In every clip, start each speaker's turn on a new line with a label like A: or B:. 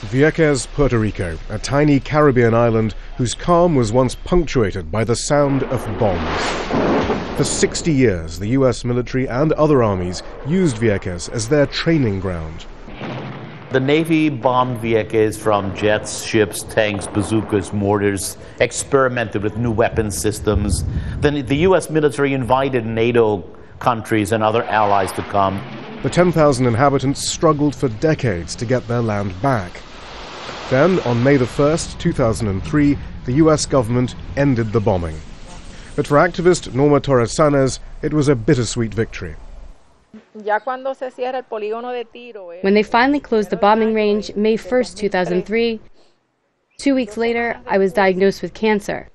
A: Vieques, Puerto Rico, a tiny Caribbean island whose calm was once punctuated by the sound of bombs. For 60 years, the US military and other armies used Vieques as their training ground.
B: The Navy bombed Vieques from jets, ships, tanks, bazookas, mortars, experimented with new weapon systems. Then the US military invited NATO countries and other allies to come.
A: The 10,000 inhabitants struggled for decades to get their land back. Then, on May the 1st, 2003, the US government ended the bombing. But for activist Norma Torres-Sanez, it was a bittersweet victory.
C: When they finally closed the bombing range, May 1st, 2003, 2 weeks later, I was diagnosed with cancer.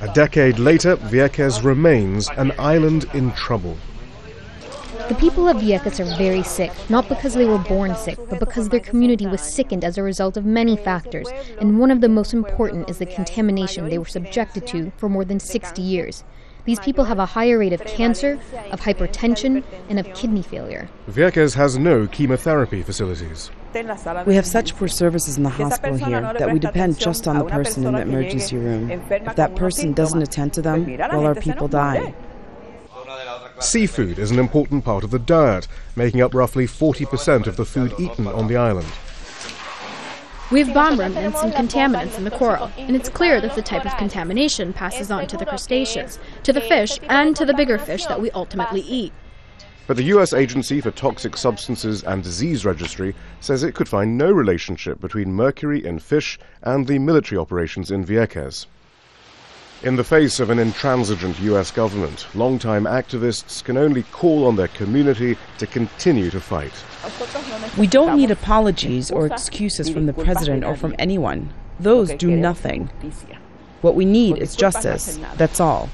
A: A decade later, Vieques remains an island in trouble.
D: The people of Vieques are very sick, not because they were born sick, but because their community was sickened as a result of many factors, and one of the most important is the contamination they were subjected to for more than 60 years. These people have a higher rate of cancer, of hypertension, and of kidney failure.
A: Vieques has no chemotherapy facilities.
E: We have such poor services in the hospital here that we depend just on the person in the emergency room. If that person doesn't attend to them, well, our people die.
A: Seafood is an important part of the diet, making up roughly 40% of the food eaten on the island.
F: We have bomb remnants and contaminants in the coral, and it's clear that the type of contamination passes on to the crustaceans, to the fish, and to the bigger fish that we ultimately eat.
A: But the US Agency for Toxic Substances and Disease Registry says it could find no relationship between mercury in fish and the military operations in Vieques. In the face of an intransigent US government, longtime activists can only call on their community to continue to fight.
E: We don't need apologies or excuses from the president or from anyone. Those do nothing. What we need is justice, that's all.